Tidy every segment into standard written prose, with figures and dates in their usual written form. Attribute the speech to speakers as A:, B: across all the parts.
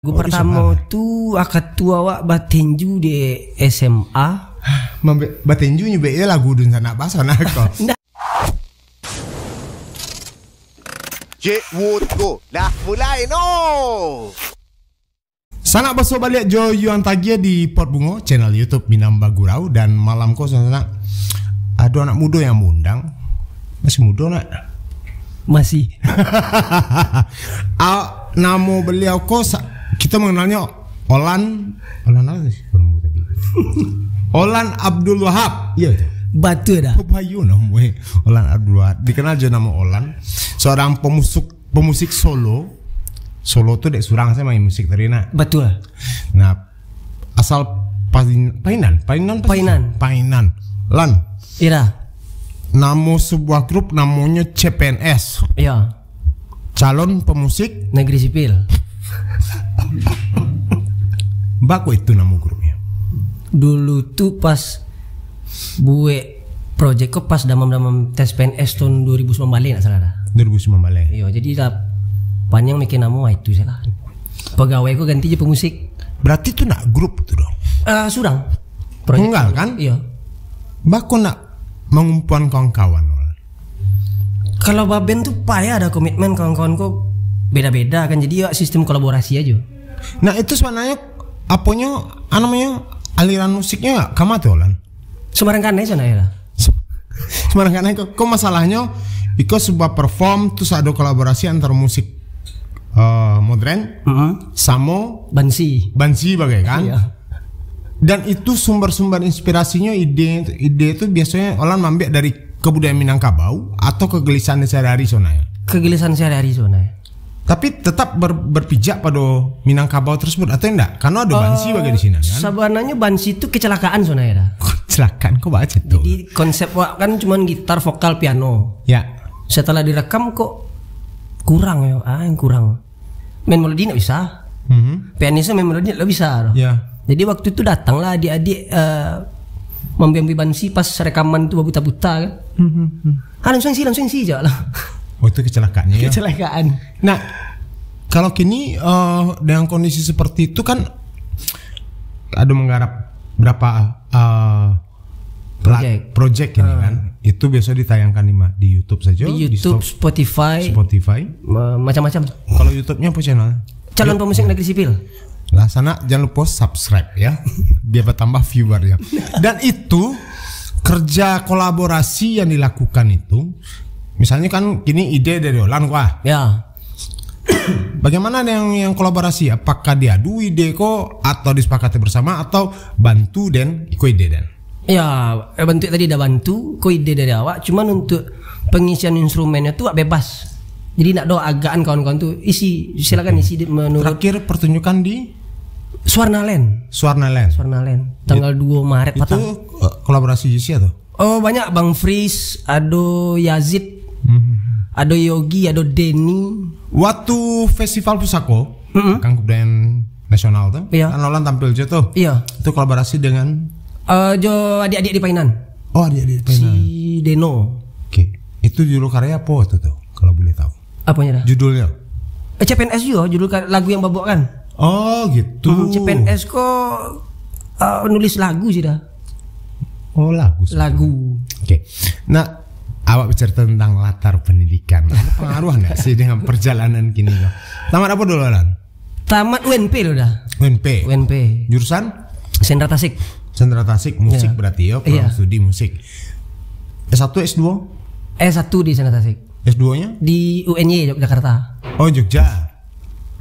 A: Gue pertama tuh akad tua wak batinju di SMA.
B: Batinju nyube lagu dun sana bahasa nak kok.
C: Cik Wood go. Dah mulai no.
B: Sanak baso balik Jo Yuan Tagia di Pot Bungo, channel YouTube Minamba Gurau. Dan malam kok sana ada anak muda yang mengundang. Masih muda nak?
A: Masih.
B: Nama beliau kok kita mengenalnya Olan apa sih tadi? Olan Abdul Wahab. Iya betul.
A: Batu dah.
B: Bayu namanya Olan Abdul Wahab. Dikenal aja nama Olan. Seorang pemusik solo. Solo tuh dek surang saya main musik tadi nak.
A: Betul.
B: Nah, asal Painan. Lan.
A: Ira.
B: Nama sebuah grup namanya CPNS.
A: Iya.
B: Calon pemusik
A: negeri sipil.
B: Bako itu nama grupnya.
A: Dulu tuh pas buat project kok pas damam tes PNS tahun 2009 balik nak salah dah.
B: 2009 balik.
A: Iya, jadi dah panjang mikir nama itu salah. Pegawai kok ganti je pemusik.
B: Berarti itu nak grup tu dong.
A: Surang.
B: Tunggal kan?
A: Iya.
B: Bako nak mengumpulkan kawan-kawan.
A: Kalau baben tuh payah ada komitmen kawan-kawan kok beda-beda kan, jadi ya sistem kolaborasi aja.
B: Nah itu sebenarnya apanya namanya aliran musiknya kamu tuh Lan?
A: Semarang kan aja ya.
B: Semarang kan kok masalahnya ikut sebuah perform terus ada kolaborasi antara musik modern sama
A: Bansi
B: bagai kan?
A: Iya.
B: Dan itu sumber-sumber inspirasinya ide itu biasanya orang ambil dari kebudayaan Minangkabau atau kegelisahan sehari-hari zona ya.
A: Kegelisahan sehari-hari zona ya.
B: Tapi tetap berpijak pada Minangkabau tersebut atau enggak? Karena ada Bansi bagai di sini kan.
A: Sebenarnya Bansi itu kecelakaan zona ya.
B: Kecelakaan kok baca tuh.
A: Jadi konsep kan cuma gitar, vokal, piano.
B: Ya.
A: Setelah direkam kok kurang ya. Yang kurang. Main melodi enggak bisa. Pianisnya main melodi enggak bisa. Ya. Jadi waktu itu datanglah adik-adik membimbing Bansi pas rekaman itu buta-buta kan. Langsung sih aja lah.
B: Oh itu kecelakaannya ya?
A: Kecelakaan.
B: Nah kalau kini dengan kondisi seperti itu kan ada menggarap berapa project ini kan. Itu biasa ditayangkan di YouTube saja.
A: Di YouTube, Spotify, macam-macam.
B: Kalau YouTube-nya apa channel?
A: Calon pemusik negeri sipil.
B: Lah sana jangan lupa subscribe ya biar bertambah viewer ya. Dan itu kerja kolaborasi yang dilakukan itu misalnya kan kini ide dari Olan wah.
A: Ya.
B: Bagaimana yang kolaborasi? Apakah diadu ide kok atau disepakati bersama atau bantu dan ikut ide dan?
A: Ya, bantu tadi dah bantu, kok ide dari awak. Cuman untuk pengisian instrumennya tuh bebas. Jadi nak doa agaan kawan-kawan tuh silakan isi menurut.
B: Terakhir pertunjukan di
A: Swarnaland. Tanggal 2 Maret
B: itu
A: petang.
B: Kolaborasi Yusi atau?
A: Oh banyak, Bang Fris, Ado Yazid, Ado Yogi, Ado Denny.
B: Waktu festival Pusako, kan kebudayaan nasional tuh,
A: iya.
B: Kan Olan tampil aja tuh.
A: Iya.
B: Itu kolaborasi dengan
A: Jo adik-adik di Painan.
B: Oh adik-adik di Painan.
A: Si Deno.
B: Oke. Itu judul karya apa itu tuh? Kalau boleh tahu.
A: Apanya dah?
B: Judulnya?
A: CPNS juga judul lagu yang babok kan.
B: Oh gitu.
A: CPNS kok nulis lagu sih dah.
B: Oh lagu. Oke. Nah, awak bercerita tentang latar pendidikan. Ada pengaruh nggak sih dengan perjalanan kini? Tamat apa dulu Lan?
A: Tamat UNP loh dah.
B: UNP. Jurusan?
A: Sentra Tasik
B: musik ya. Berarti ya, program studi musik. S1 S2?
A: S1 di Sentra Tasik.
B: S2-nya?
A: Di UNY Jakarta.
B: Oh Jogja.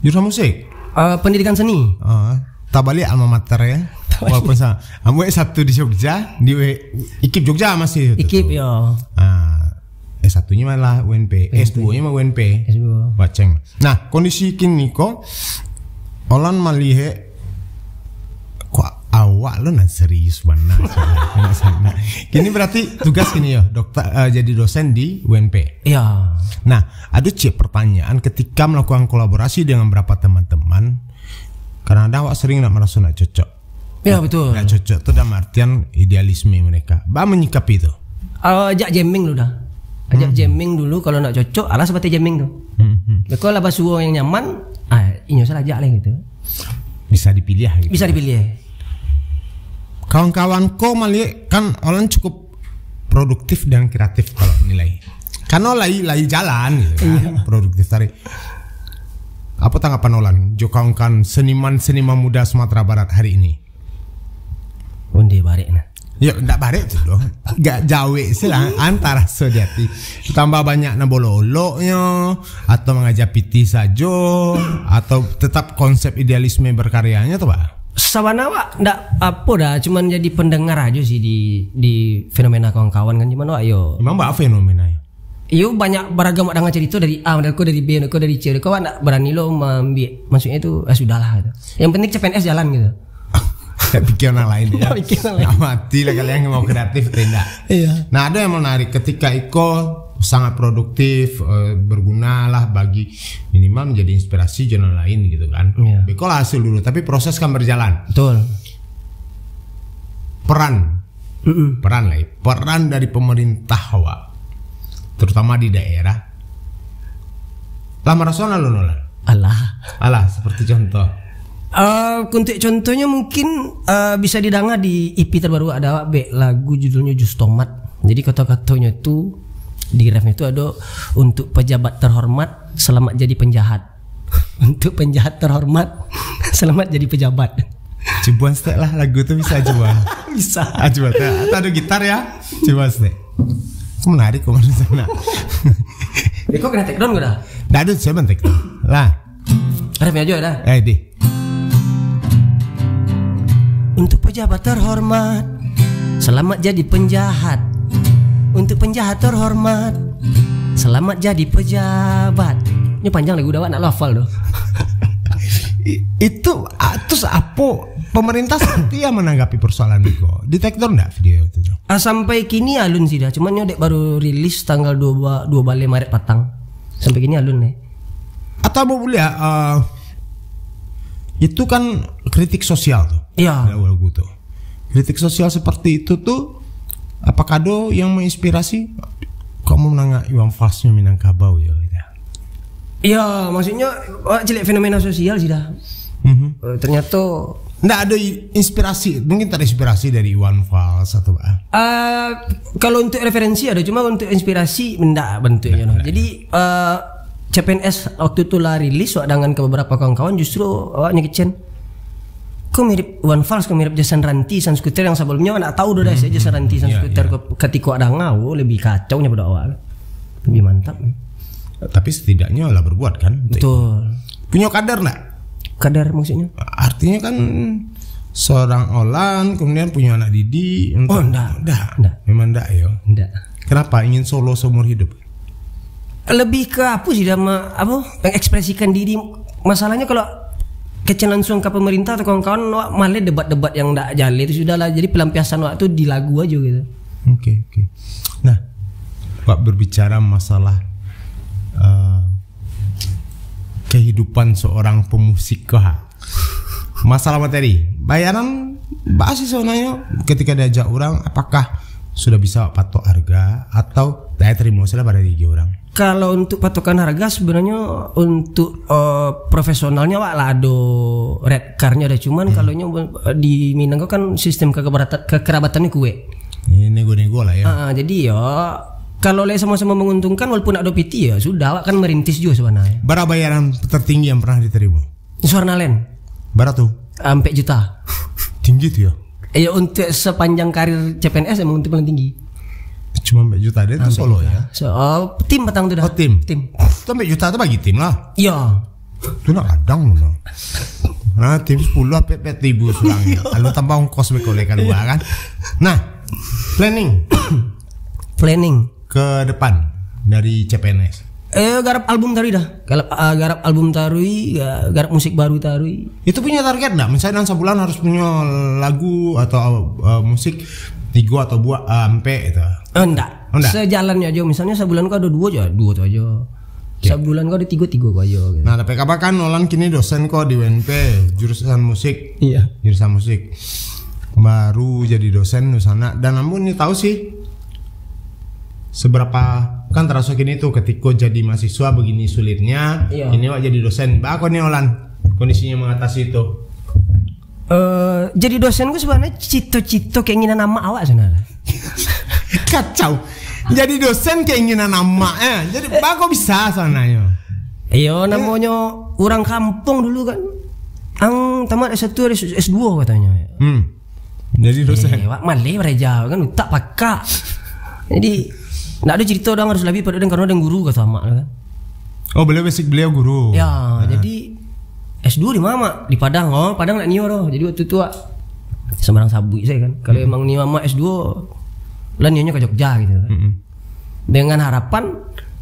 B: Jurusan musik?
A: Pendidikan seni.
B: Tak balik alma mater ya. Walaupun sama. Kamu S1 di Jogja, di IKIP Jogja masih.
A: IKIP ya.
B: S1-nya malah UNP. S2-nya mah UNP.
A: S2.
B: Baceng. Nah, kondisi kini kok Olan melihat kok awak lo nak serius mana? Kini berarti tugas kini ya, dokter jadi dosen di UNP.
A: Iya.
B: Nah, ada pertanyaan ketika melakukan kolaborasi dengan beberapa teman-teman, karena ada awak sering nak merasa nak cocok.
A: Iya betul.
B: Nak cocok itu dalam artian idealisme mereka. Bah menyikapi itu.
A: Ajak jamming lu dah. Ajak jamming dulu kalau nak cocok, alah seperti jamming tuh. Kalau lah basuh yang nyaman, ini salah ajak lah gitu.
B: bisa dipilih gitu.
A: Bisa dipilih.
B: Kawan-kawanku malah kan Olan cukup produktif dan kreatif kalau nilai. Karena lagi jalan gitu kan. Produktif tadi. Apa tanggapan Olan? Jokangkan seniman-seniman muda Sumatera Barat hari ini.
A: Undi barek nah.
B: Ya enggak barek tuh dong. Gak jauh sih lah antara sejati. Tambah banyak nabololoknya atau mengajak piti saja atau tetap konsep idealisme berkaryanya tuh Pak.
A: Sawana Wak ndak apa dah, cuman jadi pendengar aja sih di fenomena kawan-kawan kan cuman ayo.
B: Emang Mbak fenomena ya?
A: Iyo banyak beragam orang cerita dari A, dari B, dari C. Kau ndak berani lo ambil maksudnya itu sudahlah gitu. Yang penting CPNS jalan gitu.
B: Pikir orang lain ya.
A: Nah,
B: mati lah kalian yang mau kreatif tidak.
A: Iya.
B: Nah ada yang menarik ketika Iko sangat produktif, berguna lah bagi minimal menjadi inspirasi jurnal lain gitu kan.
A: Iya.
B: Iko lah hasil dulu, tapi proses kan berjalan.
A: Betul.
B: Peran dari pemerintah Wak, terutama di daerah. Lah merasona lo Nolan. Alah seperti contoh.
A: Untuk contohnya mungkin bisa didengar di EP terbaru ada lagu judulnya Jus Tomat. Jadi kata-katanya itu di refnya itu ada untuk pejabat terhormat selamat jadi penjahat. Untuk penjahat terhormat selamat jadi pejabat.
B: Coba stek lah lagu itu bisa coba.
A: Bisa.
B: Coba atau ada gitar ya. Coba stek. Menarik kok sana.
A: Kok kena take down gak dah?
B: Nggak ada saya take down. Lah.
A: Refnya aja dah.
B: Deh.
A: Untuk pejabat terhormat selamat jadi penjahat. Untuk penjahat terhormat selamat jadi pejabat. Ini panjang lagu udah nak hafal doh.
B: Itu terus apa pemerintah seperti yang menanggapi persoalan itu? Di take down enggak video itu?
A: Sampai kini alun sih dah. Cuman nyodek baru rilis tanggal 2 Maret patang. Sampai kini alun nih.
B: Atau boleh itu kan kritik sosial tuh.
A: Iya.
B: Lagu tuh. Kritik sosial seperti itu tuh apakah ada yang menginspirasi kamu menangak Iwan Falsnya Minangkabau ya?
A: Iya, maksudnya jelek fenomena sosial sih dah. Ternyata
B: nggak ada inspirasi, mungkin terinspirasi dari Iwan Fals atau apa?
A: Kalau untuk referensi ada, cuma untuk inspirasi enggak bentuknya. Jadi CPNS waktu itu lah rilis dengan ke beberapa kawan-kawan justru awaknya kecen. Kok mirip Iwan Fals, kok mirip Jason Ranti San Skuter yang sebelumnya enggak tahu udah saya Jason Ranti San Skuter ketika ada ngau lebih kacau nya pada awal. Lebih mantap.
B: Tapi setidaknya lah berbuat kan.
A: Betul.
B: Punya kadar nggak?
A: Kadar maksudnya?
B: Artinya kan seorang Olan kemudian punya anak Didi.
A: Oh enggak.
B: Memang enggak ya.
A: Enggak.
B: Kenapa ingin solo seumur hidup?
A: Lebih ke apa sih dama apa? Mengekspresikan diri. Masalahnya kalau kecil langsung ke pemerintah atau kawan-kawan malah debat-debat yang enggak jalan itu sudahlah. Jadi pelampiasan waktu di lagu aja gitu.
B: Oke. Nah, Pak berbicara masalah kehidupan seorang pemusik masalah materi bayaran basis sebenarnya ketika diajak orang apakah sudah bisa patok harga atau daya terima salah pada diri orang.
A: Kalau untuk patokan harga sebenarnya untuk profesionalnya Wak lado red car-nya ada cuman kalau di Minangkabau kan sistem kekerabatannya kue.
B: Ini nego-nego lah ya.
A: Jadi ya kalau sama-sama menguntungkan walaupun ada PT ya sudah kan merintis juga sebenarnya.
B: Berapa bayaran tertinggi yang pernah diterima?
A: Suarnalen.
B: Berapa tuh?
A: 4 juta.
B: Tinggi tuh ya?
A: Ya untuk sepanjang karir CPNS emang untuk paling tinggi.
B: Cuma 4 juta deh itu solo ya?
A: Tim petang tuh dah.
B: Tim. Itu 4 juta tuh bagi tim lah.
A: Iya.
B: Itu nak kadang loh. Nah tim 10 apa 4 ribu sulangnya. Lalu tambah ongkos bekolekan dua kan. Nah planning ke depan dari CPNS.
A: Garap album tarui dah. Garap album tarui, garap musik baru tarui.
B: Itu punya target enggak? Misalnya dalam sebulan harus punya lagu atau musik 3 atau 2 sampai itu.
A: Enggak. Sejalannya aja. Misalnya sebulan kau ada 2 aja, 2 tuh aja. Sebulan kau ada 3 kau aja gitu.
B: Nah, tapi kapan kan Nolan kini dosen kok di UNP jurusan musik.
A: Iya.
B: Jurusan musik. Baru jadi dosen di sana dan namun ini tahu sih seberapa kan terasa gini tuh ketika jadi mahasiswa begini sulitnya. Iya. Ini Wak jadi dosen. Bah kok nih Olan kondisinya mengatasi itu.
A: Jadi dosen gue sebenarnya cito-cito keinginan nama awak sebenarnya.
B: Kacau. Jadi dosen keinginan nama jadi kok bisa sebenarnya.
A: Iya namanya orang kampung dulu kan. Ang tamat S1 S2 katanya.
B: Jadi dosen.
A: Wak malih mereka kan tak pakak. Jadi ndak ada cerita orang harus lebih pada karena ada guru kata mak kan.
B: Oh beliau basic beliau guru.
A: Ya jadi S2 di mana? Di Padang. Oh Padang nak nio loh. Jadi waktu itu Semarang Sabui saya kan. Kalau emang nio mama S2 lah nionya ke Jogja gitu. Dengan harapan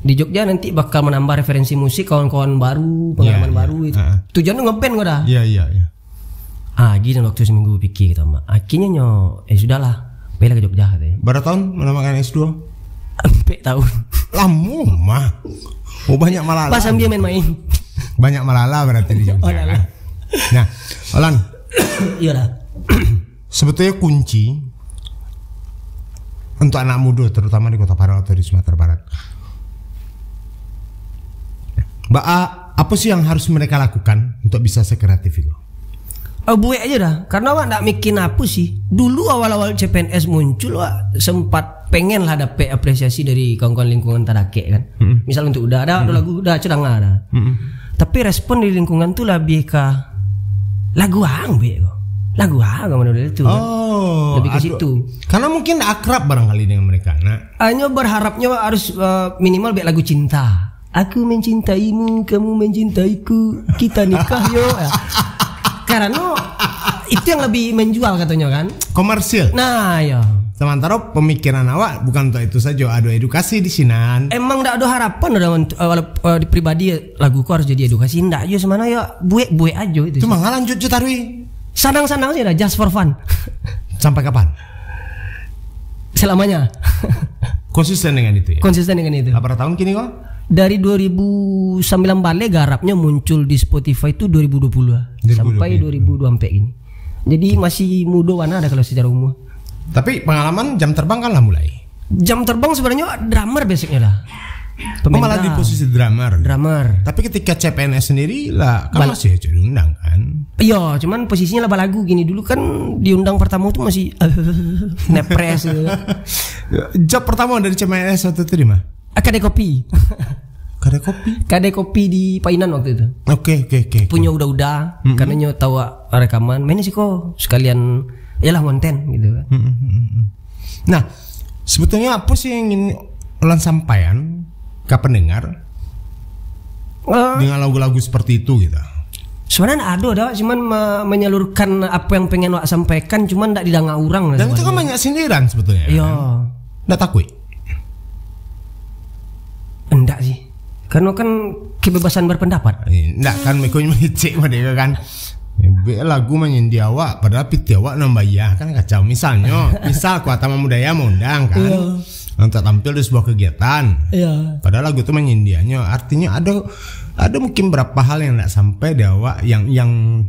A: di Jogja nanti bakal menambah referensi musik, kawan-kawan baru, pengalaman baru itu. Tujuan tuh ngeband gue dah.
B: Iya.
A: Gini waktu seminggu pikir gitu mak. Akhirnya sudahlah, pilih ke Jogja katanya.
B: Berapa tahun menambahkan S2?
A: 4 tahun.
B: Lama mah. Oh banyak malala.
A: Pas sambil main-main.
B: Banyak malala berarti di Jogja. Kan? Nah, Olan.
A: Iya dah.
B: Sebetulnya kunci untuk anak muda terutama di Kota Padang atau di Sumatera Barat. Mbak A, apa sih yang harus mereka lakukan untuk bisa sekreatif itu?
A: Buat aja dah. Karena awak ndak mikir apa sih. Dulu awal-awal CPNS muncul awak sempat pengen lah dapet apresiasi dari kawan-kawan lingkungan Tadake kan. Misal untuk udah ada lagu udah curang ada. Tapi respon di lingkungan tuh lebih ke lagu ang kok. Lagu ang mana itu.
B: Oh,
A: lebih ke situ.
B: Karena mungkin akrab barangkali dengan mereka. Nah,
A: hanya berharapnya harus minimal biar lagu cinta. Aku mencintaimu, kamu mencintaiku, kita nikah yo. Karena itu yang lebih menjual katanya kan.
B: Komersil.
A: Nah ya.
B: Sementara pemikiran awak bukan untuk itu saja, ada edukasi di sini.
A: Emang ndak ada harapan di pribadi laguku harus jadi edukasi ndak aja semana ya buek aja itu.
B: Cuma lanjut Tarwi.
A: Sanang-sanang sih dah just for fun.
B: Sampai kapan?
A: Selamanya.
B: Konsisten dengan itu ya.
A: Konsisten dengan itu.
B: Berapa tahun kini kok?
A: Dari 2009 balik garapnya muncul di Spotify itu 2020 sampai 2024 ini. Jadi masih muda mana ada kalau secara umum.
B: Tapi pengalaman jam terbang kan lah mulai.
A: Jam terbang sebenarnya drummer basicnya lah.
B: Malah di posisi drummer. Tapi ketika CPNS sendiri lah kan masih diundang kan.
A: Iya, cuman posisinya lah lagu gini dulu kan diundang pertama tuh masih nepres.
B: Job pertama dari CPNS waktu itu di mana?
A: Kedai kopi. Kedai kopi di Painan waktu itu.
B: Oke.
A: Punya udah karena nyo tahu rekaman. Main sih kok sekalian yalah konten gitu kan.
B: Nah, sebetulnya apa sih yang ingin Olan sampaikan ke pendengar dengan lagu-lagu seperti itu gitu?
A: Sebenarnya ada cuman menyalurkan apa yang pengen wak sampaikan cuman ndak didengar orang.
B: Dan itu kan banyak sindiran sebetulnya.
A: Iya.
B: Ndak takut?
A: Enggak sih. Karena kan kebebasan berpendapat.
B: Enggak kan mikonya mengecek mereka kan. Lagu menyendi awak padahal piti awak nambah ya kan kacau. Misal Kuata Mamudaya mau undang kan. Untuk tampil di sebuah kegiatan. Padahal lagu itu menyendiannya artinya ada mungkin berapa hal yang enggak sampai di awak yang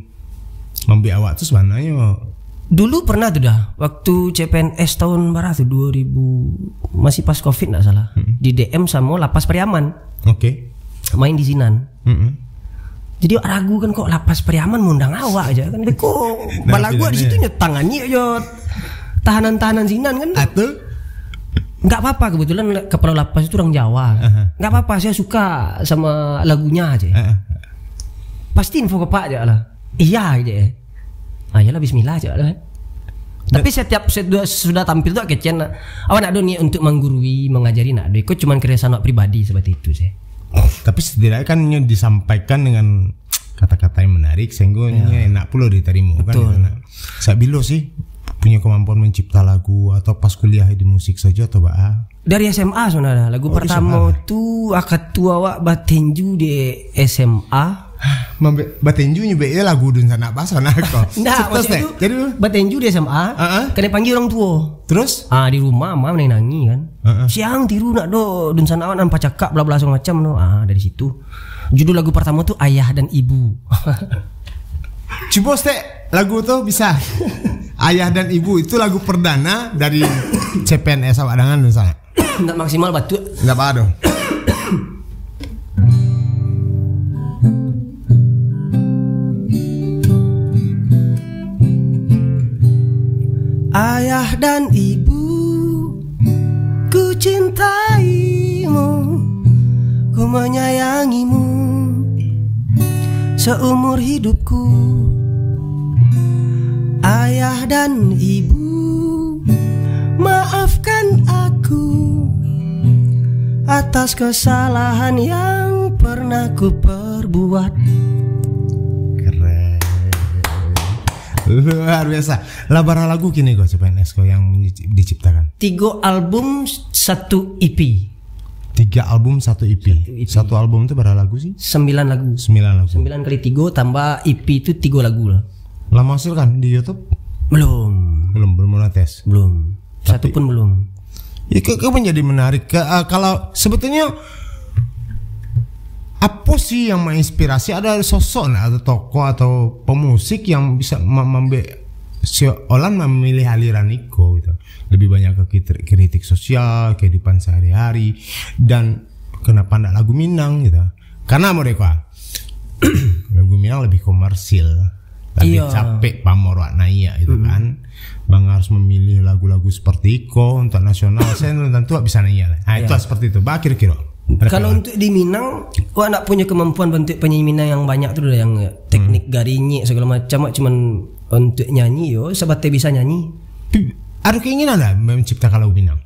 B: membuat awak tuh sebenarnya.
A: Dulu pernah tuh dah waktu CPNS tahun berapa tuh 2000 masih pas Covid enggak salah. Di DM sama Lapas Priaman.
B: Oke.
A: Main di Sinan. Jadi ragu kan kok Lapas Priaman ngundang awak aja kan. Kok balagu di situ nyetangani aja tahanan-tahanan Sinan kan.
B: Atau
A: enggak apa-apa kebetulan kepala lapas itu orang Jawa. Enggak apa-apa saya suka sama lagunya aja. Pasti info ke Pak aja lah. Iya aja ya. Ayolah bismillah aja lah. Tapi setiap sudah tampil tuh kecen. Awak nak nih untuk menggurui, mengajari nak. Ikut cuman keresahan awak pribadi seperti itu sih.
B: Tapi setidaknya kan disampaikan dengan kata-kata yang menarik sehingga enak pula diterima kan. Saya bilo sih punya kemampuan mencipta lagu atau pas kuliah di musik saja atau
A: dari SMA sebenarnya. Lagu pertama tuh akad tua awak Batenju di SMA.
B: Batenju nyebutnya lagu dun sana bahasa nak kok.
A: Nah, maksudnya itu jadi Batenju di SMA. Kena panggil orang tua.
B: Terus?
A: Di rumah mama menangi kan. Siang tiru nak do dun sana awan nampak cakap bla bla macam no. Dari situ. Judul lagu pertama tuh Ayah dan Ibu.
B: Coba lagu tuh bisa. Ayah dan Ibu itu lagu perdana dari CPNS awak dengan dun sana.
A: Enggak maksimal batu.
B: Enggak apa dong.
A: Ayah dan ibu, ku cintaimu, ku menyayangimu seumur hidupku. Ayah dan ibu, maafkan aku atas kesalahan yang pernah ku perbuat.
B: Keren, luar biasa. Labara lagu kini kok CPNS kok yang diciptakan?
A: 3 album 1 EP.
B: 3 album 1 EP. Satu album itu berapa lagu sih?
A: 9 lagu.
B: 9 lagu.
A: 9 kali 3 tambah EP itu 3 lagu lah.
B: Lama hasil kan di YouTube?
A: Belum
B: monetis.
A: Belum. Satu pun belum.
B: Ya kok menjadi menarik kalau sebetulnya apa sih yang menginspirasi? Ada sosok atau tokoh atau pemusik yang bisa si Olan memilih aliran Iko gitu. Lebih banyak ke kritik sosial, kehidupan sehari-hari, dan kenapa enggak lagu Minang gitu. Karena mereka lagu Minang lebih komersil, lebih capek pamor naya gitu kan. Bang harus memilih lagu-lagu seperti Iko untuk nasional. Saya tentu bisa nanya. Nah, itu seperti itu. Bah kira-kira.
A: Kalau untuk di Minang, gua nak punya kemampuan bentuk penyanyi Minang yang banyak tuh, yang teknik garingi segala macam. Cuman untuk nyanyi sebatnya bisa nyanyi.
B: Ada keinginan enggak menciptakan lagu Minang?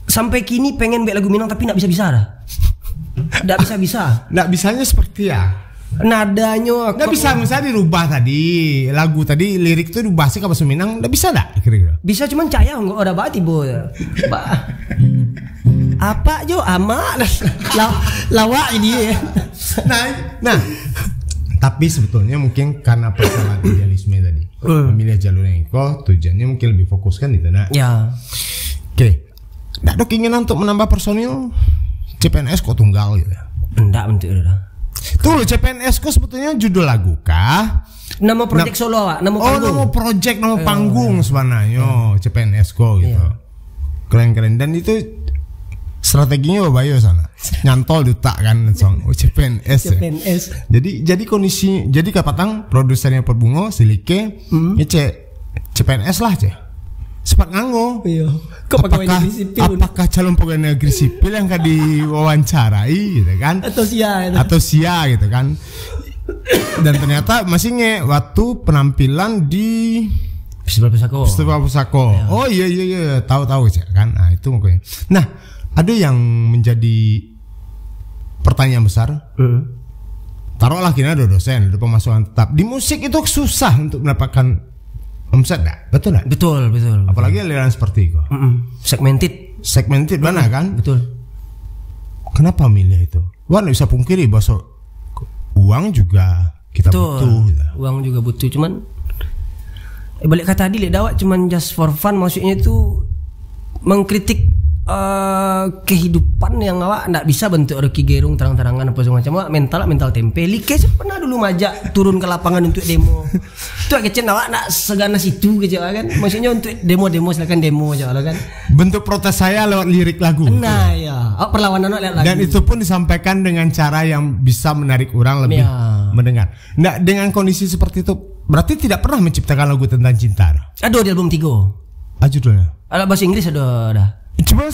A: Sampai kini pengen buat lagu Minang tapi enggak bisa dah. Enggak bisa.
B: Enggak bisanya seperti ya.
A: Nadanya
B: nggak bisa, misalnya dirubah tadi lagu tadi lirik tuh dirubah sih ke bahasa Minang, nggak bisa nggak kira-kira?
A: Bisa, cuman caya nggak ada bati bo. Apa jo amat lawak ini.
B: Nah tapi sebetulnya mungkin karena persoalan idealisme tadi, memilih jalur yang Iko tujuannya mungkin lebih fokus kan gitu nak.
A: Ya.
B: Oke. Nggak ada keinginan untuk menambah personil CPNS kok tunggal gitu?
A: Enggak bentuk udah.
B: Tuh CPNS kok sebetulnya judul lagu kah?
A: Nama project solo Wak, nama panggung.
B: Nama project, nama panggung sebenarnya CPNS kok gitu. Keren-keren, dan itu strateginya Bayo sana. Nyantol duta kan song CPNS.
A: CPNS.
B: Ya. Jadi kondisi, jadi kapatang produsernya Perbungo Silike, CPNS lah cek. Sepat nganggo.
A: Iya. Apakah
B: calon pegawai negeri sipil yang kan diwawancarai gitu kan? Atau sia gitu kan? Dan ternyata masih waktu penampilan di Festival Pusako. Ya. Oh iya tahu sih kan. Nah itu mungkin. Nah ada yang menjadi pertanyaan besar. Taruhlah kira ada dosen, ada pemasukan tetap di musik itu susah untuk mendapatkan omset enggak? Betul enggak?
A: Betul.
B: Apalagi aliran seperti itu. Segmented mana kan?
A: Betul.
B: Kenapa milih itu? Wah, enggak bisa pungkiri bahwa uang juga kita butuh gitu.
A: Uang juga butuh, cuman balik kata tadi dawak cuman just for fun, maksudnya itu mengkritik kehidupan yang awak ndak bisa bentuk Rocky Gerung terang-terangan apa segala macam. Mental tempe. Like pernah dulu majak turun ke lapangan untuk demo. Itu kecil awak ndak seganas itu gitu kan. Maksudnya untuk demo silakan demo aja kan.
B: Bentuk protes saya lewat lirik lagu.
A: Nah ya, perlawanan lewat lagu.
B: Dan itu pun disampaikan dengan cara yang bisa menarik orang lebih mendengar. Nah, dengan kondisi seperti itu berarti tidak pernah menciptakan lagu tentang cinta.
A: Ada di album 3.
B: Judulnya?
A: Ada bahasa Inggris ada.
B: Coba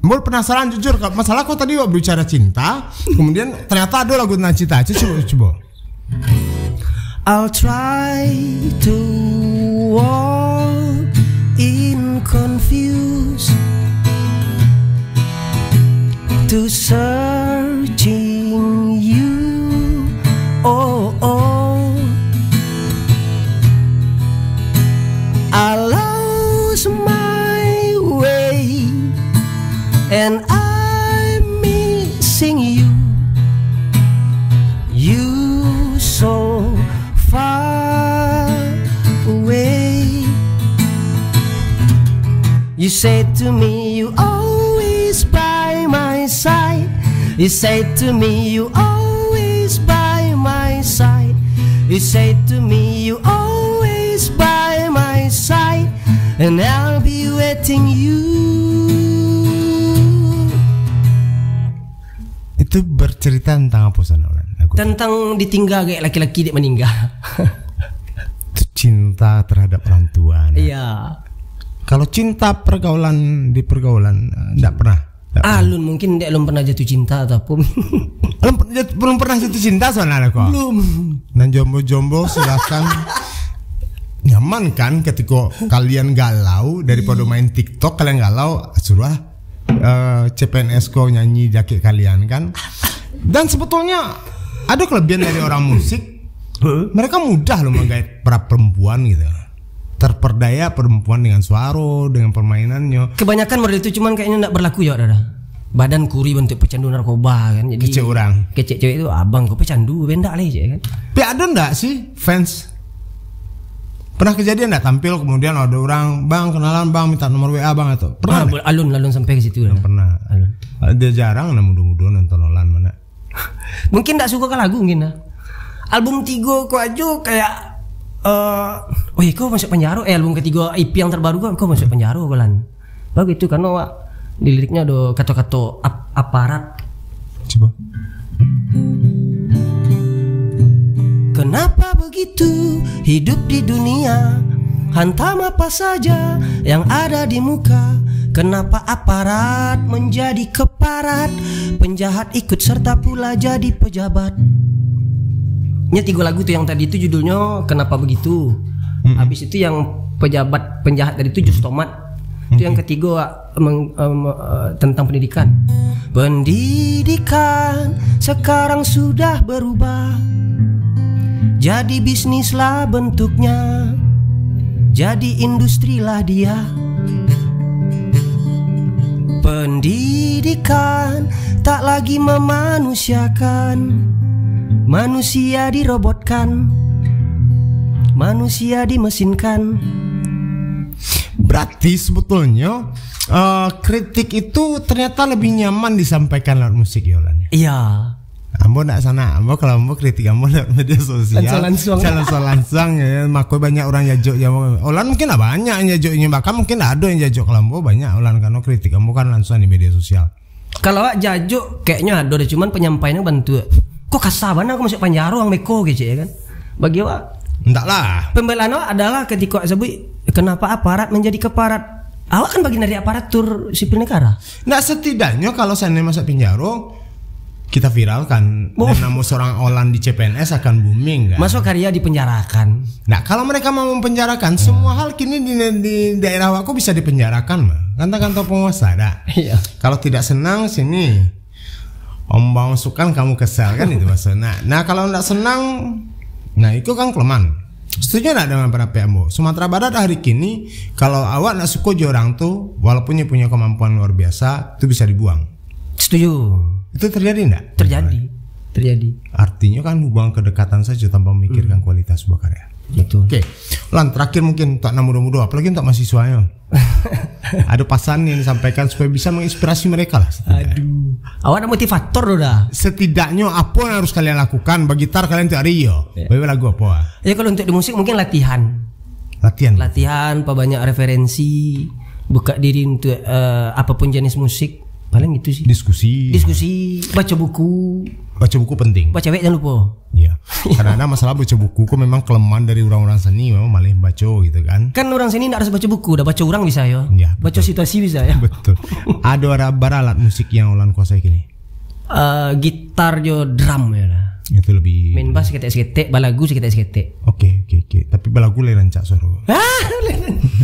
B: mau penasaran jujur masalah kok tadi bicara cinta, kemudian ternyata ada lagu tentang cinta. Coba.
A: I'll try to walk in confused, to searching you. Oh. I lost my way and I'm missing you. You so far away. You said to me you always by my side. You said to me you always by my side. You said to me you always by my side. And I'll be waiting you.
B: Itu bercerita tentang apa sana?
A: Tentang ditinggal kayak laki-laki dia meninggal.
B: Itu cinta terhadap orang tua.
A: Iya.
B: Kalau cinta pergaulan enggak pernah.
A: Alun mungkin dia belum pernah jatuh cinta ataupun
B: belum pernah jatuh cinta soalnya kok.
A: Belum.
B: Dan jombo-jombo silakan. Nyaman kan ketika kalian galau daripada main TikTok, kalian galau suruh CPNS kok nyanyi jaket kalian kan. Dan sebetulnya ada kelebihan dari orang musik. Mereka mudah loh menggait para perempuan gitu. Terperdaya perempuan dengan suara, dengan permainannya.
A: Kebanyakan model itu cuman kayaknya enggak berlaku ya, Dada. Badan kuri bentuk pecandu narkoba kan. Jadi
B: kecek orang.
A: Kecek cewek itu, abang kok pecandu, bendak lah kan.
B: Tapi ada enggak sih fans? Pernah kejadian enggak tampil kemudian ada orang, "Bang, kenalan Bang, minta nomor WA Bang," atau pernah?
A: Alun sampai ke situ.
B: Pernah. Alun. Dia jarang mudah-mudah nonton Olan mana.
A: Mungkin enggak suka ke lagu mungkin dah. Album 3 kok aja kayak kau masuk penjara. Album ketiga IP yang terbaru kau masuk penjara Lan. Begitu karena di liriknya ada kata-kata aparat.
B: Coba.
A: Kenapa begitu hidup di dunia, hantam apa saja yang ada di muka. Kenapa aparat menjadi keparat, penjahat ikut serta pula jadi pejabat. Ini 3 lagu tuh, yang tadi itu judulnya Kenapa Begitu. Habis itu yang penjahat tadi itu Jus Tomat. Itu yang ketiga tentang pendidikan. Pendidikan sekarang sudah berubah, jadi bisnislah bentuknya, jadi industrilah dia. Pendidikan tak lagi memanusiakan, manusia dirobotkan, manusia dimesinkan.
B: Berarti sebetulnya kritik itu ternyata lebih nyaman disampaikan lewat musik ya Olan.
A: Iya.
B: Ambo nak sana, kalau ambo kritik ambo lewat media sosial. Langsung ya, makanya banyak orang jajok ya. Olan mungkin banyak yang jajoknya, bahkan mungkin ada yang jajok kalau ambo banyak Olan karena kritik ambo kan langsung di media sosial.
A: Kalau jajok kayaknya ada, cuman penyampaiannya bantu. Kok kasar banget aku masuk penjara orang beko gitu ya kan. Bagi awak
B: enggak lah.
A: Pembelaan awak adalah ketika sebut kenapa aparat menjadi keparat. Awak kan bagian dari aparatur sipil negara.
B: Nah setidaknya kalau saya masuk penjara kita viralkan dan nama seorang Olan di CPNS akan booming kan.
A: Masuk karya dipenjarakan.
B: Nah kalau mereka mau mempenjarakan semua hal kini di daerah aku bisa dipenjarakan mah. Kata-kata penguasa dah.
A: Iya.
B: Kalau tidak senang sini Om Bang sukan kamu kesal kan itu maksudnya. Nah kalau tidak senang, nah itu kan kelemahan. Setuju tidak dengan pendapat Ambo? Sumatera Barat hari kini kalau awak nak suka orang tuh, walaupun punya kemampuan luar biasa, itu bisa dibuang.
A: Setuju. Itu
B: terjadi tidak?
A: Terjadi.
B: Artinya kan hubungan kedekatan saja tanpa memikirkan kualitas sebuah karya.
A: Betul.
B: Oke, Lan terakhir mungkin tak muda-muda, apalagi untuk mahasiswanya. Ada pesan yang disampaikan supaya bisa menginspirasi mereka lah.
A: Aduh, awak ada motivator dah.
B: Setidaknya apa yang harus kalian lakukan? Gitar kalian tuh Rio. Bawa lagu apa?
A: Ya kalau untuk di musik mungkin latihan, banyak referensi, buka diri untuk apapun jenis musik. Paling gitu sih. Diskusi, baca buku penting. Baca jangan lupa.
B: Iya. Karena masalah baca buku kok memang kelemahan dari orang-orang seni, memang malah baca gitu kan.
A: Kan orang seni enggak harus baca buku, udah baca orang bisa ya. Baca situasi bisa ya.
B: Betul. Ada alat musik yang Olan kuasai kini?
A: Gitar jo drum ya lah.
B: Itu lebih
A: main bass seketek, balagu seketek.
B: Oke. Tapi balagu le rancak suara.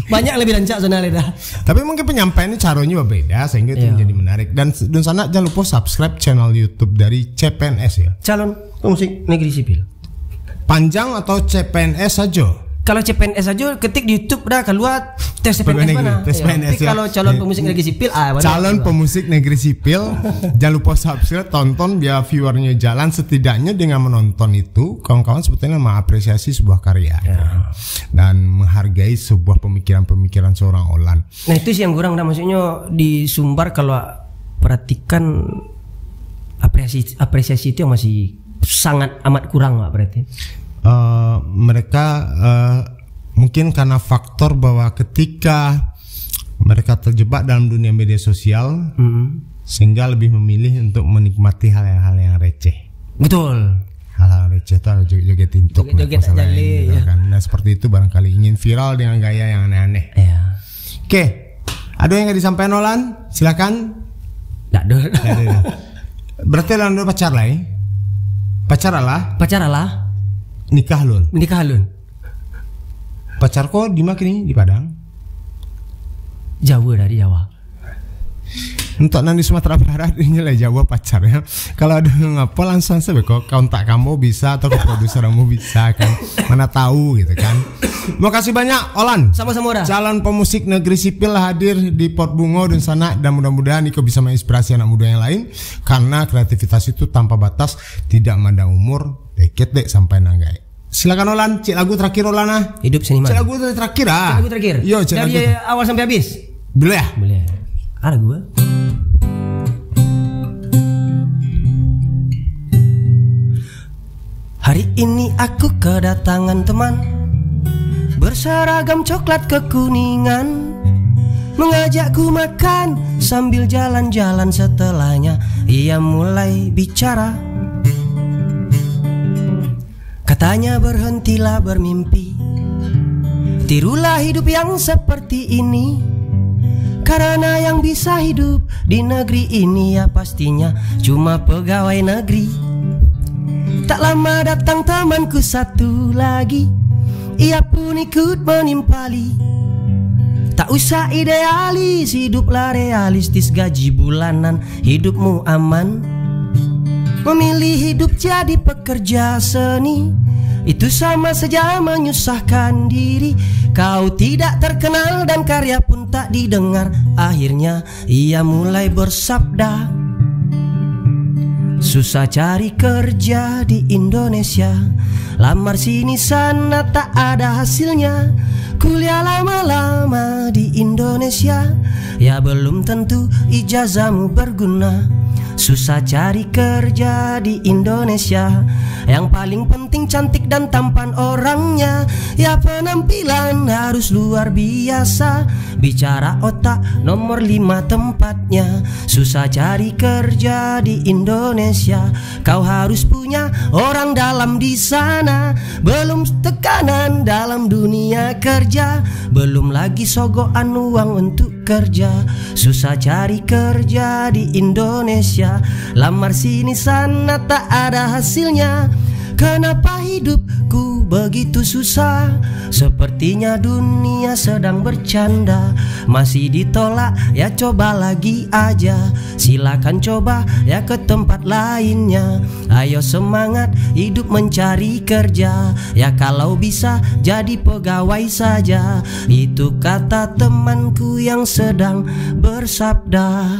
A: Banyak lebih rancak soalnya dah.
B: Tapi mungkin penyampaiannya caranya berbeda sehingga itu menjadi menarik. Dan sana jangan lupa subscribe channel YouTube dari CPNS ya.
A: Calon Pemusik Negeri Sipil.
B: Panjang atau CPNS saja?
A: Kalau CPNS aja ketik di YouTube dah keluar tes CPNS mana.
B: Tapi
A: kalau calon pemusik negeri sipil
B: calon pemusik negeri sipil jangan lupa subscribe, tonton biar viewernya jalan. Setidaknya dengan menonton itu kawan-kawan sebetulnya mengapresiasi sebuah karya dan menghargai sebuah pemikiran-pemikiran seorang Olan.
A: Nah itu sih yang kurang dah, maksudnya di Sumbar kalau perhatikan apresiasi itu yang masih sangat amat kurang Pak berarti.
B: Mereka mungkin karena faktor bahwa ketika mereka terjebak dalam dunia media sosial, sehingga lebih memilih untuk menikmati hal-hal yang receh.
A: Betul.
B: Hal-hal receh itu joget tintok,
A: joget aja
B: gitu kan. Nah seperti itu barangkali ingin viral dengan gaya yang aneh-aneh.
A: Ya.
B: Oke. Ada yang nggak disampaikan Olan? Silakan.
A: Nggak ada.
B: Berarti Olan udah pacar lah ya? Pacar lah. Nikah lun. Pacar kok di mana nih? Di Padang?
A: Dari Jawa.
B: Untuk nanti Sumatera Barat ini lah Jawa pacarnya. Kalau ada ngapa langsung saja kok kontak kamu bisa atau ke produser kamu bisa kan. Mana tahu gitu kan. Makasih banyak Olan.
A: Sama-sama dah.
B: Calon pemusik negeri sipil hadir di Pot Bungo dan sana, dan mudah-mudahan Niko bisa menginspirasi anak muda yang lain karena kreativitas itu tanpa batas, tidak mandang umur, deket sampai nanggai. Silakan Olan, cik lagu terakhir Olan ah.
A: Hidup seniman.
B: Cik lagu terakhir ah.
A: Cik lagu terakhir.
B: Yo, cik lagu.
A: Dari awal sampai habis.
B: Boleh ya?
A: Boleh. Ada gua. Hari ini aku kedatangan teman berseragam coklat kekuningan, mengajakku makan sambil jalan-jalan. Setelahnya ia mulai bicara. Katanya berhentilah bermimpi, tirulah hidup yang seperti ini, karena yang bisa hidup di negeri ini ya pastinya cuma pegawai negeri. Tak lama datang temanku satu lagi, ia pun ikut menimpali. Tak usah idealis, hiduplah realistis, gaji bulanan, hidupmu aman. Memilih hidup jadi pekerja seni, itu sama saja menyusahkan diri. Kau tidak terkenal dan karya pun tak didengar. Akhirnya ia mulai bersabda, susah cari kerja di Indonesia, lamar sini sana tak ada hasilnya. Kuliah lama-lama di Indonesia, ya belum tentu ijazahmu berguna. Susah cari kerja di Indonesia, yang paling penting cantik dan tampan orangnya. Ya penampilan harus luar biasa, bicara otak nomor 5 tempatnya. Susah cari kerja di Indonesia, kau harus punya orang dalam di sana. Belum tekanan dalam dunia kerja, belum lagi sogokan uang untuk kerja. Susah cari kerja di Indonesia, lamar sini sana tak ada hasilnya. Kenapa hidupku begitu susah? Sepertinya dunia sedang bercanda. Masih ditolak, ya coba lagi aja. Silakan coba ya ke tempat lainnya. Ayo semangat hidup mencari kerja, ya kalau bisa jadi pegawai saja. Itu kata temanku yang sedang bersabda.